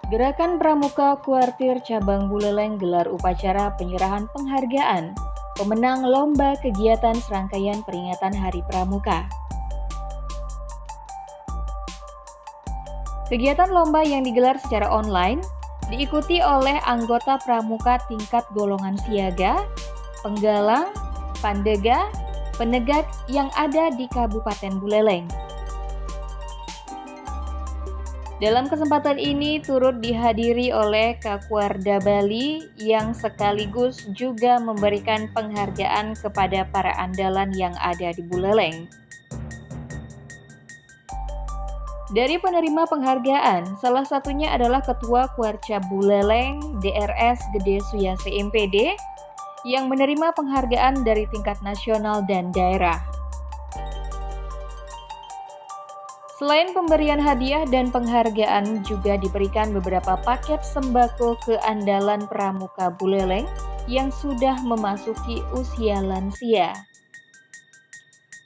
Gerakan Pramuka Kuartir Cabang Buleleng gelar upacara penyerahan penghargaan pemenang lomba kegiatan serangkaian peringatan Hari Pramuka. Kegiatan lomba yang digelar secara online diikuti oleh anggota pramuka tingkat golongan siaga, penggalang, pandega, penegak yang ada di Kabupaten Buleleng. Dalam kesempatan ini turut dihadiri oleh Kakuarda Bali yang sekaligus juga memberikan penghargaan kepada para andalan yang ada di Buleleng. Dari penerima penghargaan, salah satunya adalah Ketua Kuarca Buleleng DRS Gede Suyase MPD yang menerima penghargaan dari tingkat nasional dan daerah. Selain pemberian hadiah dan penghargaan, juga diberikan beberapa paket sembako ke andalan pramuka Buleleng yang sudah memasuki usia lansia.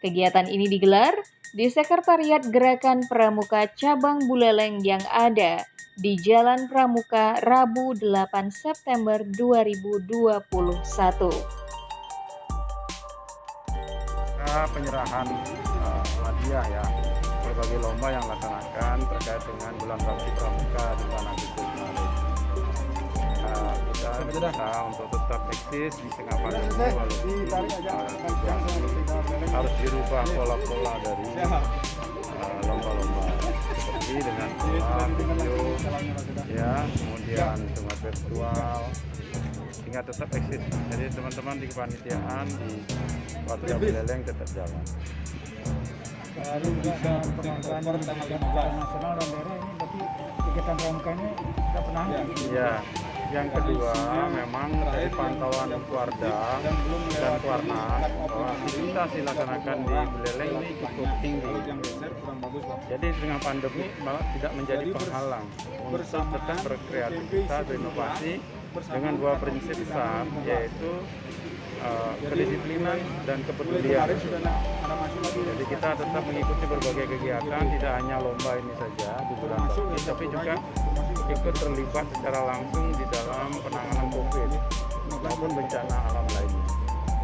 Kegiatan ini digelar di Sekretariat Gerakan Pramuka Cabang Buleleng yang ada di Jalan Pramuka Rabu 8 September 2021. Penyerahan hadiah ya berbagai lomba yang dilaksanakan terkait dengan bulan bakti pramuka di bulan Agustus kemarin. Kita berusaha untuk tetap eksis di tengah pandemi walaupun harus dirubah pola-pola dari lomba-lomba seperti dengan pola video ya, kemudian dengan virtual sehingga tetap eksis. Jadi teman-teman di kepanitiaan di Kuartir Buleleng tetap jalan. Lalu bisa penghargaan tanggal 15 nasional dan daerah ini berarti kegiatan pramukanya tidak pernah. Ya, yang kedua memang dari pantauan Kuarda dan Kuarnas bahwa aktivitas dilaksanakan di Buleleng ini cukup tinggi. Jadi dengan pandemi malah tidak menjadi penghalang untuk tetap berkreativitas, berinovasi dengan dua prinsip besar, yaitu kedisiplinan dan kepedulian. Jadi kita tetap mengikuti berbagai kegiatan, tidak hanya lomba ini saja di bulan Bakti, tapi juga ikut terlibat secara langsung di dalam penanganan COVID maupun bencana alam lainnya.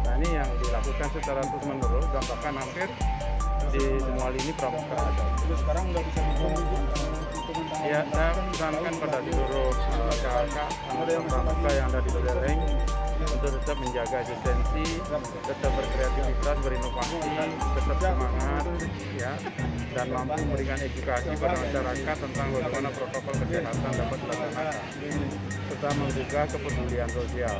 Nah, ini yang dilakukan secara terus-menerus dan bahkan hampir di semua lini pramuka ada. Terus sekarang udah bisa dihitung. Ya, saya pesankan pada seluruh kakak anggota pramuka yang ada di Buleleng untuk tetap menjaga eksistensi, tetap berkreativitas, berinovasi, tetap semangat, ya, dan mampu memberikan edukasi pada masyarakat tentang bagaimana protokol kesehatan dapat dilaksanakan, serta menjaga kepedulian sosial,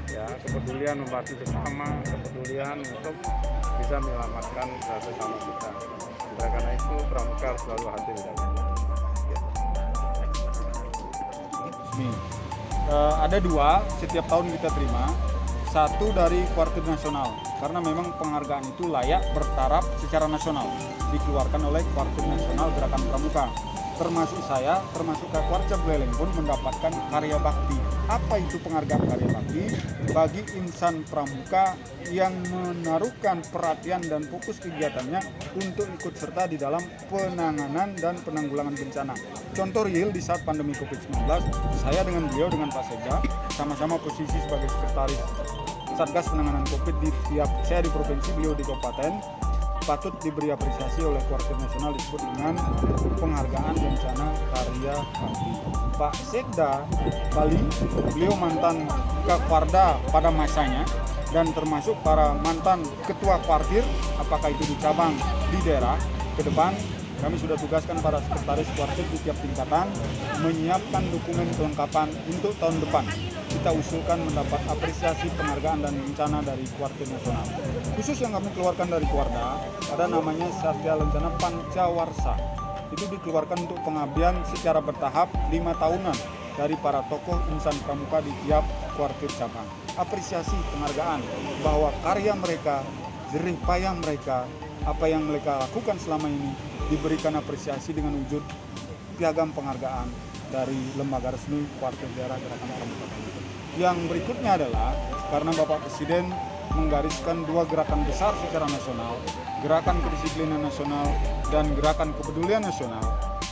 ya, kepedulian membantu sesama, kepedulian untuk bisa menyelamatkan sesama kita. Karena itu pramuka harus selalu hadir di dalamnya. Ada dua setiap tahun kita terima, satu dari Kuartir Nasional karena memang penghargaan itu layak bertaraf secara nasional dikeluarkan oleh Kuartir Nasional Gerakan Pramuka, termasuk saya, termasuk Kuarca Buleleng pun mendapatkan karya bakti. Apa itu penghargaan karya bakti? Bagi insan pramuka yang menaruhkan perhatian dan fokus kegiatannya untuk ikut serta di dalam penanganan dan penanggulangan bencana. Contoh real di saat pandemi COVID-19, saya dengan beliau, dengan Pak Sekda, sama-sama posisi sebagai sekretaris Satgas Penanganan COVID saya di provinsi, beliau di kabupaten, patut diberi apresiasi oleh Kuartir Nasional disebut dengan penghargaan bencana karya bakti. Pak Sekda Bali, beliau mantan Kakuarda pada masanya dan termasuk para mantan ketua Kuartir, apakah itu di cabang, di daerah. Ke depan kami sudah tugaskan para sekretaris Kuartir di tiap tingkatan menyiapkan dokumen kelengkapan untuk tahun depan. Kita usulkan mendapat apresiasi penghargaan dan bencana dari Kuartir Nasional. Khusus yang kami keluarkan dari Kuarda, ada namanya Satya Lencana Pancawarsa. Itu dikeluarkan untuk pengabdian secara bertahap 5 tahunan dari para tokoh insan pramuka di tiap Kuartir cabang. Apresiasi penghargaan bahwa karya mereka, jerih payah mereka, apa yang mereka lakukan selama ini diberikan apresiasi dengan wujud piagam penghargaan dari lembaga resmi Kuartir Daerah Gerakan Pramuka. Yang berikutnya adalah karena Bapak Presiden menggariskan dua gerakan besar secara nasional, gerakan kedisiplinan nasional dan gerakan kepedulian nasional,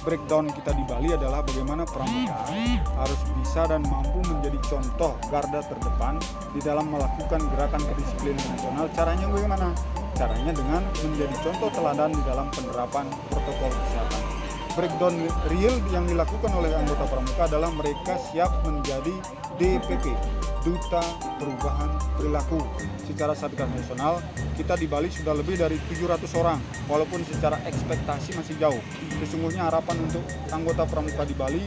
breakdown kita di Bali adalah bagaimana pramuka harus bisa dan mampu menjadi contoh garda terdepan di dalam melakukan gerakan kedisiplinan nasional. Caranya bagaimana? Caranya dengan menjadi contoh teladan di dalam penerapan protokol kesehatan. Breakdown real yang dilakukan oleh anggota pramuka adalah mereka siap menjadi DPP, Duta Perubahan Perilaku. Secara Satgas Nasional, kita di Bali sudah lebih dari 700 orang, walaupun secara ekspektasi masih jauh. Sesungguhnya harapan untuk anggota pramuka di Bali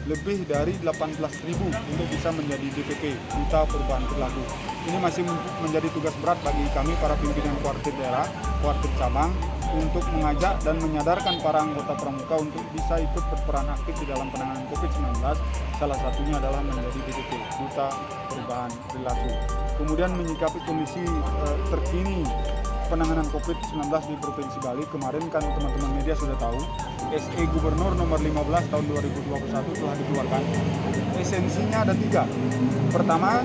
lebih dari 18.000 untuk bisa menjadi DPP, Duta Perubahan Perilaku. Ini masih menjadi tugas berat bagi kami para pimpinan kuartir daerah, kuartir cabang, untuk mengajak dan menyadarkan para anggota pramuka untuk bisa ikut berperan aktif di dalam penanganan COVID-19. Salah satunya adalah menjadi DPP, Duta Perubahan Perilaku. Kemudian menyikapi kondisi terkini penanganan COVID-19 di Provinsi Bali, kemarin kan teman-teman media sudah tahu, SE Gubernur nomor 15 tahun 2021 telah dikeluarkan. Esensinya ada 3. Pertama,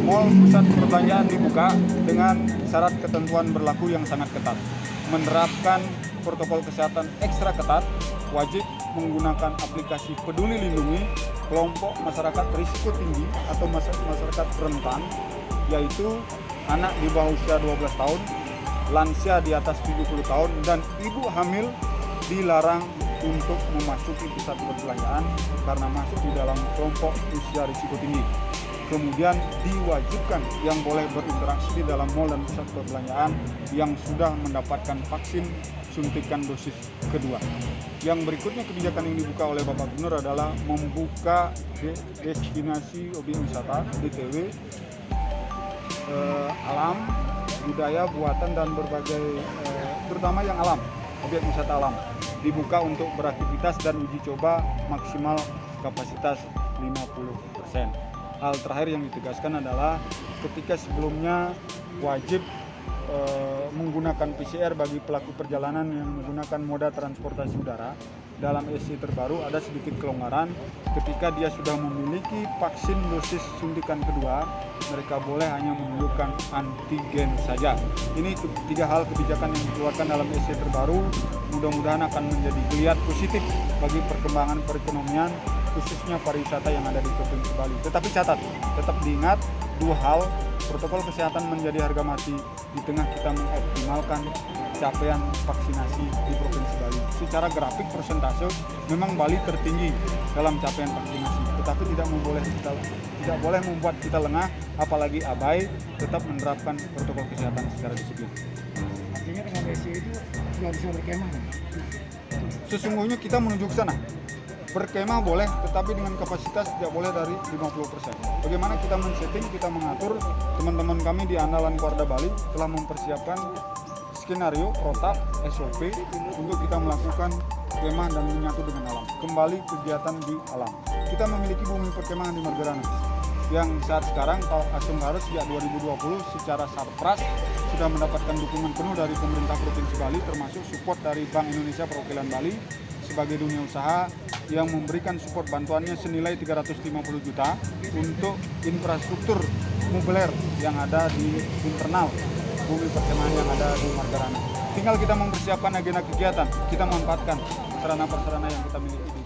mal pusat perbelanjaan dibuka dengan syarat ketentuan berlaku yang sangat ketat. Menerapkan protokol kesehatan ekstra ketat, wajib menggunakan aplikasi Peduli Lindungi kelompok masyarakat risiko tinggi atau masyarakat rentan, yaitu anak di bawah usia 12 tahun, lansia di atas 70 tahun, dan ibu hamil dilarang untuk memasuki pusat perbelanjaan karena masuk di dalam kelompok usia risiko tinggi. Kemudian diwajibkan yang boleh berinteraksi di dalam mal dan pusat perbelanjaan yang sudah mendapatkan vaksin suntikan dosis kedua. Yang berikutnya kebijakan yang dibuka oleh Bapak Gubernur adalah membuka destinasi objek wisata DTW, alam, budaya, buatan, dan berbagai terutama yang alam, objek wisata alam dibuka untuk beraktivitas dan uji coba maksimal kapasitas 50%. Hal terakhir yang ditegaskan adalah ketika sebelumnya wajib menggunakan PCR bagi pelaku perjalanan yang menggunakan moda transportasi udara, dalam SC terbaru ada sedikit kelonggaran. Ketika dia sudah memiliki vaksin dosis suntikan kedua, mereka boleh hanya menunjukkan antigen saja. Ini 3 hal kebijakan yang dikeluarkan dalam SC terbaru, mudah-mudahan akan menjadi geliat positif bagi perkembangan perekonomian, khususnya pariwisata yang ada di Provinsi Bali. Tetapi catat, tetap diingat 2 hal, protokol kesehatan menjadi harga mati di tengah kita mengoptimalkan capaian vaksinasi di Provinsi Bali. Secara grafik persentase memang Bali tertinggi dalam capaian vaksinasi, tetapi tidak boleh membuat kita lengah, apalagi abai, tetap menerapkan protokol kesehatan secara disiplin. Artinya dengan SC itu nggak bisa berkemah? Sesungguhnya kita menuju ke sana. Berkemah boleh, tetapi dengan kapasitas tidak boleh dari 50%. Bagaimana kita men-setting, kita mengatur, teman-teman kami di Andalan Kuarda Bali telah mempersiapkan skenario, protap, SOP untuk kita melakukan kemah dan menyatu dengan alam. Kembali kegiatan di alam. Kita memiliki bumi perkemahan di Margarana yang saat sekarang Asung Harus sejak 2020 secara sarpras sudah mendapatkan dukungan penuh dari pemerintah Provinsi Bali, termasuk support dari Bank Indonesia Perwakilan Bali sebagai dunia usaha yang memberikan support bantuannya senilai 350 juta untuk infrastruktur mobiler yang ada di internal bumi perkemahan yang ada di Margarana. Tinggal kita mempersiapkan agenda kegiatan, kita memanfaatkan sarana-prasarana yang kita miliki di